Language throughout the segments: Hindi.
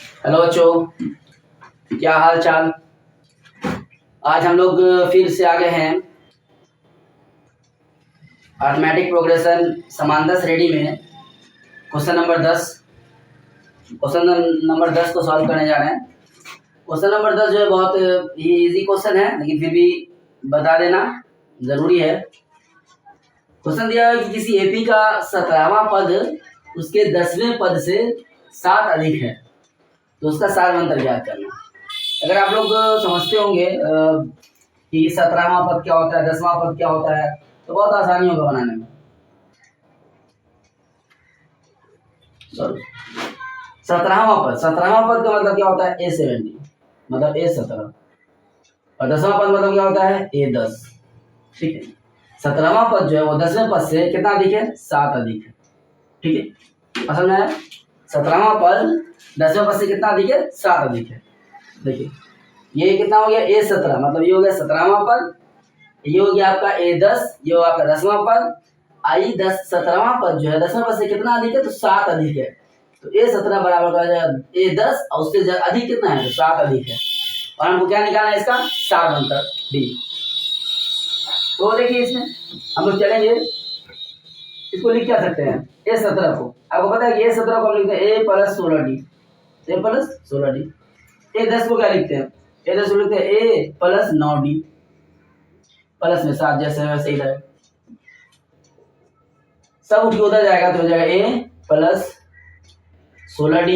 हेलो बच्चों, क्या हाल चाल। आज हम लोग फिर से आ गए हैं अर्थमेटिक प्रोग्रेशन समांतर श्रेणी में क्वेश्चन नंबर 10। क्वेश्चन नंबर 10 को सॉल्व करने जा रहे हैं। क्वेश्चन नंबर 10 जो है बहुत ही इजी क्वेश्चन है, लेकिन फिर भी बता देना जरूरी है। क्वेश्चन दिया है कि किसी एपी का 17वां पद उसके 10वें पद से 7 अधिक है, तो उसका सार अंतर ज्ञात करना। अगर आप लोग समझते होंगे कि 17वां पद क्या होता है, 10वां पद क्या होता है, तो बहुत आसानी होगा बनाने में। सॉरी, 17वां पद का मतलब क्या होता है A70, मतलब A17, और 10वां पद मतलब क्या होता है A10। ठीक है, 17वां पद जो है वो 10वें पद से कितना अधिक है, 7 अधिक है। ठीक है, असल में 17वां पद 10वें पद से कितना अधिक है, 7 अधिक है। देखिए ये कितना हो गया A17, मतलब ये हो गया 17वां पद, ये हो गया आपका A10, ये हो आपका 10वां पद। आई 17वां पद जो है 10वें पद से कितना अधिक है, तो 7 अधिक है। तो A17 बराबर हो जाएगा A10 और उससे अधिक कितना है, तो 7 अधिक है। और हमको क्या निकालना है, इसका सार अंतर D। तो देखिए इसमें हम लोग चलेंगे, इसको लिख क्या सकते हैं A17 को। आपको पता है कि A17 को हम लिखते हैं A plus 16D, A plus 16D। A10 को क्या लिखते हैं, A10 को लिखते हैं A प्लस 9D, प्लस में 7 जैसे वैसे ही रहे, सब उठ के उधर जाएगा तो हो जाएगा A प्लस 16D,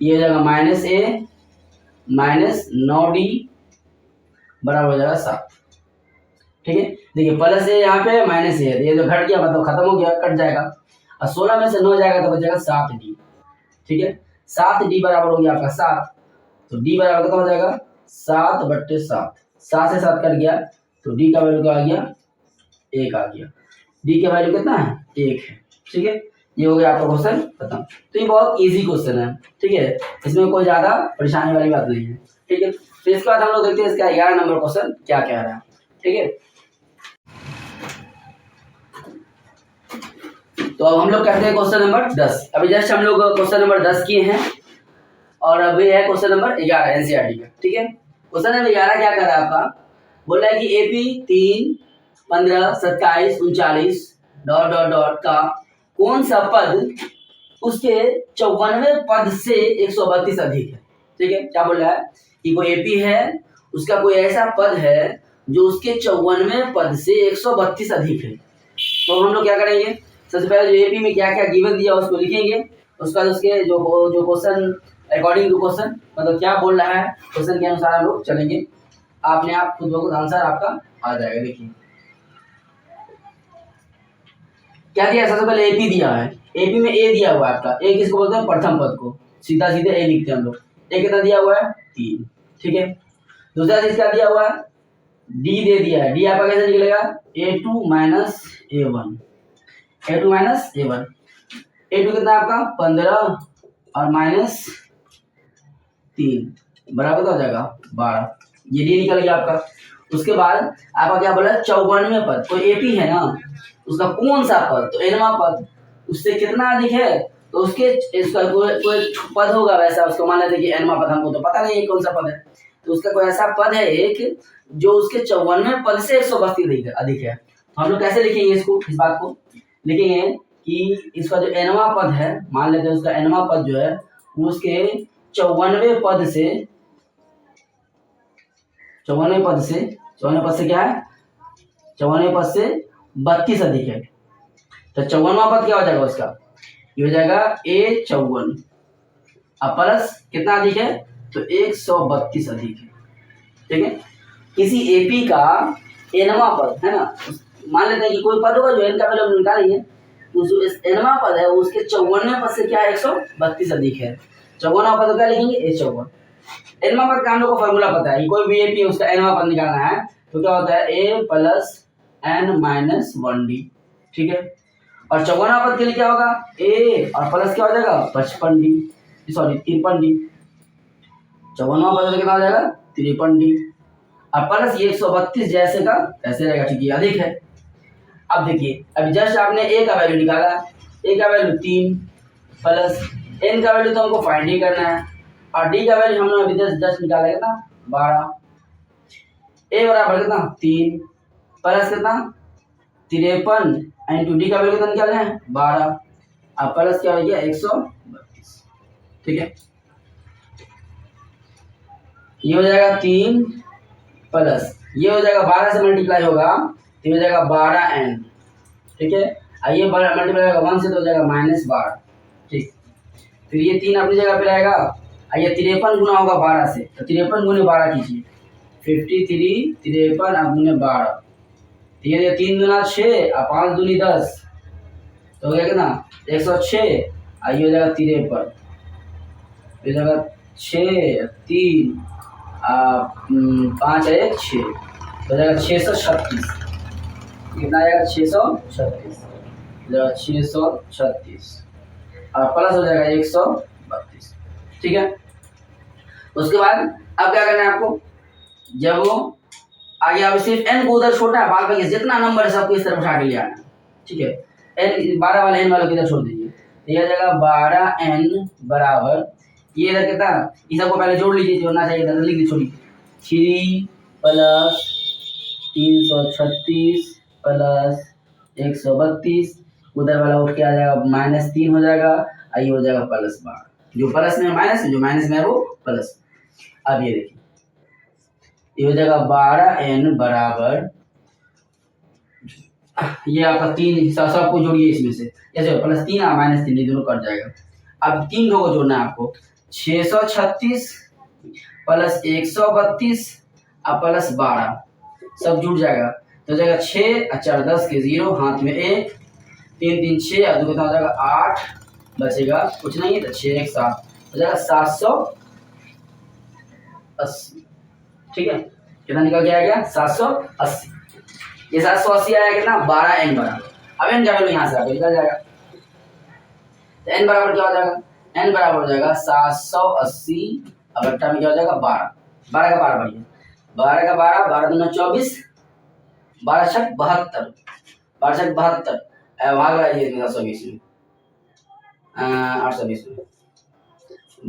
ये हो जाएगा माइनस A माइनस 9D बराबर हो जाएगा 7। ठीक है, देखिए प्लस A यहाँ पे माइनस A है, ये जो घट गया मतलब खत्म हो गया, कट जाएगा, और 16 में से 9 जाएगा तो बचेगा 7D। ठीक है, 7D बराबर हो गया आपका 7, तो D बराबर कितना हो जाएगा 7/7, 7 से 7 कट गया, तो D का वैल्यू क्या आ गया, 1 आ गया। D का वैल्यू कितना है, 1 है। ठीक है, ये हो गया आपका क्वेश्चन खत्म। तो ये बहुत इजी क्वेश्चन है, ठीक है, इसमें कोई ज्यादा परेशानी वाली बात नहीं है। ठीक है, तो इसके बाद हम लोग देखते हैं इसका 11 नंबर क्वेश्चन क्या कह रहा है। ठीक है, तो अब हम लोग करते हैं क्वेश्चन नंबर 10। अभी जस्ट हम लोग क्वेश्चन नंबर 10 किए हैं, और अभी है क्वेश्चन नंबर 11 एनसीईआरटी का। ठीक है, क्वेश्चन नंबर 11 क्या कर रहा है आपका, बोल रहा है कि एपी 3, 15, 27, 39 डॉट डॉट डॉट का कौन सा पद उसके 54वें पद से 132 अधिक है। ठीक है, क्या बोल रहा है कि वो एपी है, उसका कोई ऐसा पद है जो उसके 54वें पद से 132 अधिक है। तो हम लोग क्या करेंगे, सबसे पहले जो एपी में क्या क्या गिवन दिया उसको लिखेंगे, उसका उसके जो क्वेश्चन अकॉर्डिंग टू क्वेश्चन, मतलब क्या बोल रहा है क्वेश्चन के अनुसार हम लोग चलेंगे। आपने आप खुद ब खुद आंसर आपका आ जाएगा। देखिए क्या दिया, सबसे पहले एपी दिया है, एपी में ए दिया हुआ है आपका, ए किसको बोलते हैं, प्रथम पद को, सीधा सीधे ए लिखते हैं हम लोग। ए कितना दिया हुआ है, 3। ठीक है, दूसरा चीज क्या दिया हुआ है, डी दे दिया है, डी आपका कैसे निकलेगा, A2 minus A1, A2 minus A1। A2 कितना आपका 15 और माइनस 3 बराबर हो जाएगा 12, ये डी निकल गया आपका। उसके बाद आपका क्या बोला, 54वें पद, तो एपी है ना, उसका कौन सा पद, तो एनवां पद, उससे कितना अधिक है, तो उसके इसका कोई पद होगा वैसा, उसको मान लेते कि एनवां पद, हमको तो पता नहीं है कौन सा पद है, तो उसका कोई ऐसा पद है एक जो उसके 54वें पद से 132 अधिक है। तो हम लोग कैसे लिखेंगे इसको, इस बात को लिखेंगे कि इसका जो एनवां पद है, मान लेते हैं उसका एनवां पद जो है वो उसके 54वें पद से 54वें पद से 54वें पद से क्या है, 54वें पद से 32 अधिक है। तो 54वां पद क्या हो जाएगा उसका, ये हो जाएगा A54, अब प्लस कितना अधिक है, तो 132 अधिक है। ठीक है, किसी एपी का एनवां पद है ना, मान लेते हैं कि कोई पद होगा जो एन का वैल्यू हम निकालेंगे, तो जो एनवां पद है वो उसके 54वें पद से क्या है, 132 अधिक है। 54वां पद क्या लिखेंगे, A54। एनवां पद का हम लोग को फॉर्मूला पता है, कोई भी एपी उसका एनवां पद निकालना है तो क्या होता है, A plus N minus 1D। ठीक है, और 54वां पद के लिए क्या होगा, A और प्लस क्या हो जाएगा 55D, सॉरी 53D। 54वां पद कितना हो जाएगा 53D, और प्लस ये 132 जैसे का ऐसे रहेगा, ठीक है अधिक है। अब देखिए अभी जस्ट आपने ए का वैल्यू निकाला, ए का वैल्यू 3 प्लस एन का वैल्यू तो हमको फाइंड ही करना है और डी का वैल्यू हमने अभी जस्ट निकाला कितना 12, ए बराबर कितना 3 प्लस कितना 53 इंटू डी का वैल्यू कितना निकालना है 12 और प्लस क्या हो गया 132। ठीक है, ये हो जाएगा 3 प्लस ये हो जाएगा 12 से मल्टीप्लाई होगा तो ये हो जाएगा 12n। ठीक है, और ये मल्टीप्लाई होगा 1 से तो हो जाएगा -12। ठीक, फिर ये 3 अपनी जगह पे रहेगा और ये 53 गुना होगा 12 से तो 53 गुने 12 कीजिए 53 53 अब गुने 12 तो ये 3 दूना 6 और 5 दूनी 10 तो हो गया कितना 106 और ये हो जाएगा 53 ये जाएगा 6 3 5 है 6 हो जाएगा 636। कितना आएगा 636 636 और प्लस हो जाएगा 132। ठीक है, उसके बाद अब क्या करना है आपको, जब वो आगे अब सिर्फ n को उधर छोटा है बाद में जितना नंबर है सबको इस तरफ उठा के ले आना। ठीक है, n 12 वाला n वाला किधर छोड़ दीजिए तो यह जाएगा 12n बराबर ये इधर कितना ये सबको पहले जोड़ लीजिए, जोड़ना चाहिए इधर लिख दीजिए छोड़िए 3 प्लस 336 प्लस 132 उधर वाला उठ के आ जाएगा -3 हो जाएगा और ये हो जाएगा +12 जो प्लस में माइनस है जो माइनस में है वो प्लस। अब ये देखिए ये हो जाएगा 12n बराबर ये आपका 3 सबको जोड़िए इसमें से ऐसे +3 और -3 ये दोनों कट जाएगा। अब 3 को जोड़ना है आपको 636 प्लस 132 और प्लस 12 सब जुड़ जाएगा तो हो जाएगा 6 और 4 10 के 0 हाथ में 1 3 3 6 और 2 कितना हो जाएगा 8 बचेगा कुछ नहीं है तो 6 1 7 हो जाएगा 780। ठीक है, कितना निकल के आ गया 780। ये 780 आया कितना 12n बराबर। अब n का वैल्यू यहाँ से आगे निकल जाएगा तो n बराबर क्या हो जाएगा n बराबर हो जाएगा 780 अब बट्टा में क्या हो जाएगा 12 12 का 12 बढ़िया 12 का 12 12 दूना 24 12 छक 72 12 छक 72 भाग लगाइए 720 में 820 में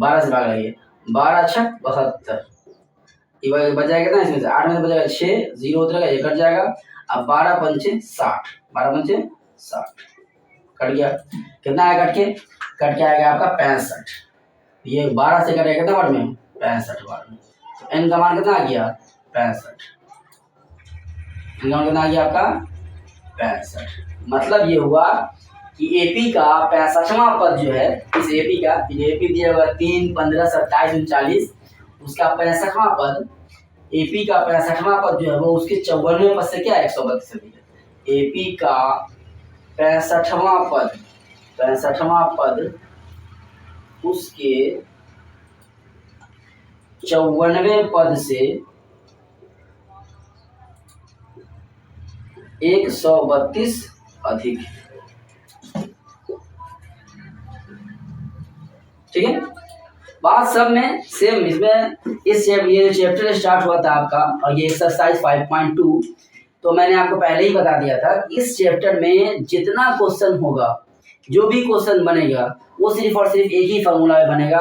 12 से भाग लगाइए 12 छक 72 ये बच जाएगा ना इसमें से 8 में से बचेगा 6 0 उतरेगा ये कट जाएगा। अब 12 पंचे 60 12 पंचे 60 कट गया कितना आया कट के आएगा आपका 65। ये 12 से कटेगा कितना बार में 65 बार में तो n का मान कितना आ गया 65 n का मान कितना आ गया आपका 65। मतलब ये हुआ कि एपी का 65वां पद जो है इस एपी का एपी दिया हुआ 3 15 27 39 उसका 65वां पद एपी का 65वां पद जो है वो उसके 54वें पद से क्या 132 है। एपी का 65वां पद उसके 54वें पद से 132 अधिक। ठीक है, बात सब में सेम इसमें ये चैप्टर स्टार्ट हुआ था आपका और ये एक्सरसाइज 5.2 तो मैंने आपको पहले ही बता दिया था इस चैप्टर में जितना क्वेश्चन होगा जो भी क्वेश्चन बनेगा वो सिर्फ और सिर्फ एक ही फार्मूला में बनेगा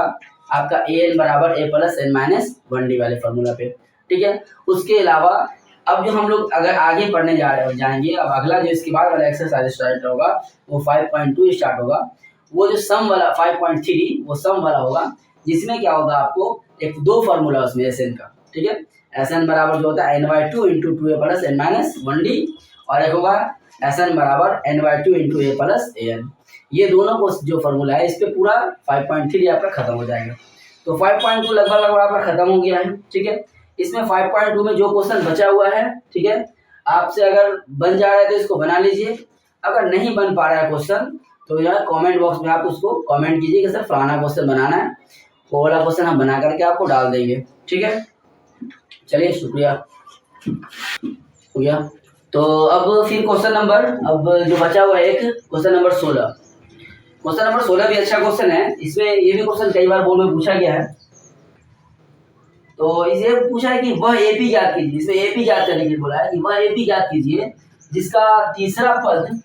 आपका an बराबर a plus n minus 1d वाले फार्मूला पे। ठीक है, उसके अलावा अब जो हम लोग अगर आगे पढ़ने जाएंगे अब अगला जो इसके बाद वाला एक्सरसाइज स्टार्ट होगा वो 5.2 स्टार्ट होगा। वो जो सम वाला 5.3 वो सम वाला होगा जिसमें क्या होगा आपको एक दो फार्मूला उसमें एसएन का। ठीक है, एसएन बराबर जो होता है n/2 into 2a plus n minus 1d और एक होगा एसएन बराबर n/2 into a plus an। ये दोनों को जो फार्मूला है इस पे पूरा 5.3 आपका खत्म हो जाएगा। तो 5.2 लगभग आपका खत्म हो गया है। ठीक है, इसमें 5.2 में जो क्वेश्चन बचा हुआ है ठीक है आपसे अगर बन जा रहा है तो इसको बना लीजिए, अगर नहीं बन पा रहा है क्वेश्चन तो यार कमेंट बॉक्स में आप उसको कमेंट कीजिए कि सर फलाना क्वेश्चन बनाना है, वो वाला क्वेश्चन हम बना करके आपको डाल देंगे। ठीक है, चलिए शुक्रिया हो गया। तो अब फिर क्वेश्चन नंबर अब जो बचा हुआ है एक क्वेश्चन नंबर 16। क्वेश्चन नंबर 16 भी अच्छा क्वेश्चन है। इसमें ये भी क्वेश्चन कई बार बोर्ड में पूछा गया है। तो इसे पूछा है कि वह एपी ज्ञात कीजिए, इसमें एपी ज्ञात करने के लिए बोला है कि वह एपी ज्ञात कीजिए जिसका तीसरा पद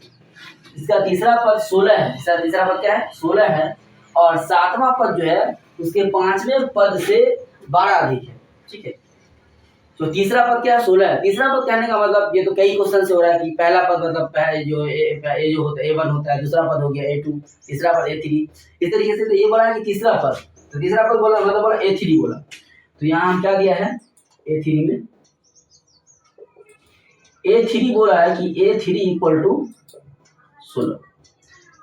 16 है। इसका तीसरा पद क्या है 16 है और सातवां पद जो है उसके पांचवें पद से 12 अधिक है। ठीक है, तो तीसरा पद क्या है 16 है। तीसरा पद कहने का मतलब ये तो कई क्वेश्चन से हो रहा है कि पहला पद मतलब जो ए जो होता है A1 होता है, दूसरा पद हो गया A2, तीसरा पद A3। इस तरीके से तो ये बोला है कि तीसरा पद, तो तीसरा पद बोला मतलब बोला A3 बोला, तो यहाँ हम क्या दिया है A3 में A3 बोला है कि A3 इक्वल टू 16।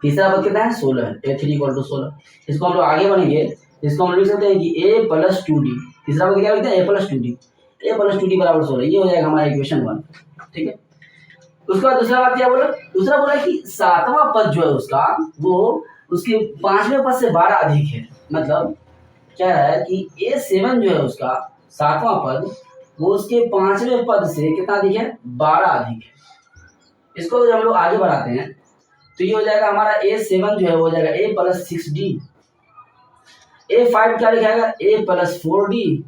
तीसरा पद कितना है 16 है, A3 इक्वल टू 16। इसको हम लोग आगे बढ़ेंगे, इसको हम लिख सकते हैं कि A प्लस 2D, तीसरा पद क्या लिखते हैं A plus 2D, A plus 2D बराबर 16, ये हो जाएगा हमारा इक्वेशन 1। ठीक है, उसके बाद दूसरा बात क्या बोला, दूसरा बोला कि सातवां पद जो है उसका वो उसके पांचवें पद से 12 अधिक है। मतलब क्या है कि A7 जो है उसका सातवां पद वो उसके पांचवें पद से कितना अधिक है 12 अधिक है। इसको जब हम लोग आगे बढ़ाते हैं तो ये हो जाएगा हमारा A7 जो है वो हो जाएगा A प्लस 6D, A5 क्या लिखाएगा A प्लस 4D,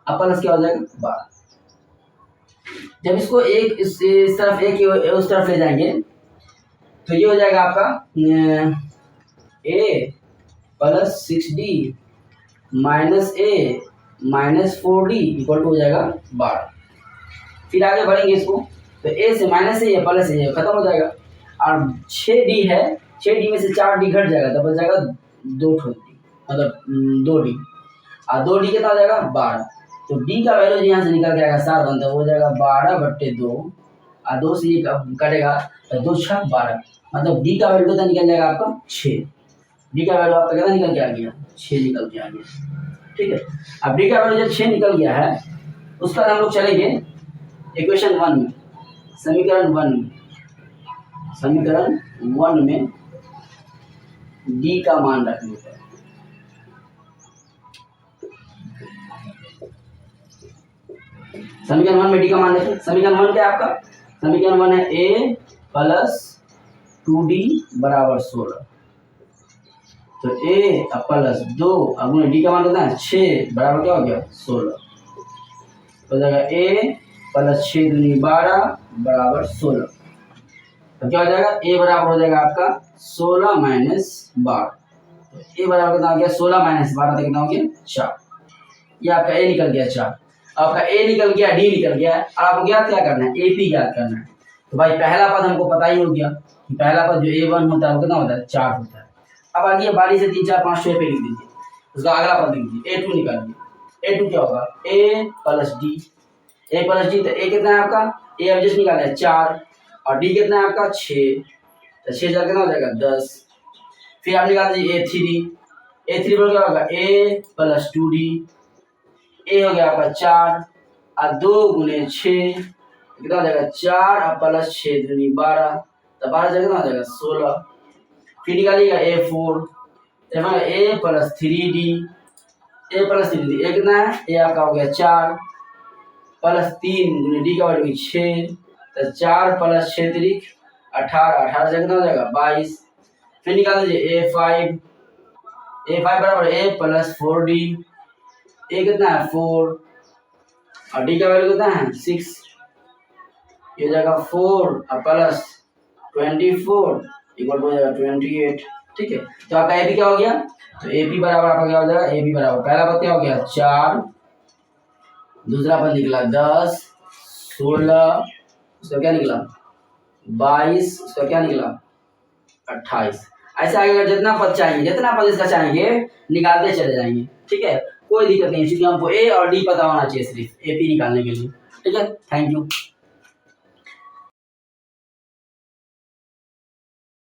अब प्लस क्या हो जाएगा 12। जब इसको एक इस तरफ एक उस तरफ ले जाएंगे तो ये हो जाएगा आपका A plus 6D minus A minus 4D equal to हो जाएगा 12। फिर आगे बढ़ेंगे इसको तो A से माइनस A प्लस A खत्म हो जाएगा, और 6D है, 6D में से 4D घट जाएगा तो बच जाएगा 2D, मतलब 2D, और 2D कितना हो जाएगा 12। तो D का वैल्यू यहाँ से निकल के आएगा 7 बनता है, वो हो जाएगा 12/2, और 2 से ये कटेगा तो 2 6 12, मतलब D का वैल्यू कितना निकल जाएगा आपका 6। D का वैल्यू आपका कितना निकल के आ गया 6 निकल के आ गया। ठीक है, अब D का वैल्यू जब 6 निकल गया है उसका हम लोग चलेंगे इक्वेशन 1 में, समीकरण 1 में, समीकरण 1 में D का मान रखने पर समीकरण 1 में D का मान रखें। समीकरण 1 क्या है आपका, समीकरण 1 है A प्लस 2D बराबर 16, तो A प्लस 2 अब D का मान कितना है 6 बराबर क्या हो गया 16, हो जाएगा A प्लस 6 दूनी 12 बराबर 16, तो क्या हो जाएगा A बराबर हो जाएगा आपका 16 माइनस 12, तो A बराबर कितना हो गया 16 माइनस 12 तो कितना हो गया 4, ये आपका A निकल गया 4। आपका A निकल गया, D निकल गया, और आपको ज्ञात क्या करना है AP ज्ञात करना है। तो भाई पहला पद हमको पता ही हो गया कि पहला पद जो A1 होता है वो कितना होता है 4 होता है। अब आगे 12 से 3 4 5 6 पे लिख दीजिए, उसका अगला पद लिख दीजिए A2 निकालिए। A2 क्या होगा A plus D, A plus D, तो A कितना है आपका A अब जस्ट निकाला है 4, और D कितना है आपका 6, तो 6 4 कितना हो जाएगा 10। फिर आप निकाल दीजिए A3 पर क्या होगा A प्लस 2D, A हो गया आपका 4 और 2 गुने 6 कितना हो जाएगा 4 और प्लस 6 दूनी 12, तो 12 से कितना हो जाएगा 16। फिर निकालिएगा A4, A plus 3D, A plus 3D, A कितना है A आपका हो गया 4 प्लस 3 गुने D का वैल्यू 6, तो 4 प्लस 6 3 18, 18 से कितना हो जाएगा 22। फिर निकाल दीजिए A5 बराबर A प्लस 4D, A कितना है 4 और D का वैल्यू कितना है 6, ये हो जाएगा 4 और प्लस 24 इक्वल हो जाएगा 28। ठीक है, तो आपका AP क्या हो गया, तो AP बराबर आपका क्या हो जाएगा AP बराबर पहला पद क्या हो गया 4, दूसरा पद निकला 10, 16, उसका क्या निकला 22, उसका क्या निकला 28। ऐसे आगे अगर जितना पद चाहिए, जितना पद इसका चाहेंगे निकालते चले जाएंगे। ठीक है, कोई दिक्कत नहीं, क्योंकि हमको A और D पता होना चाहिए सिर्फ AP निकालने के लिए। ठीक है, थैंक यू।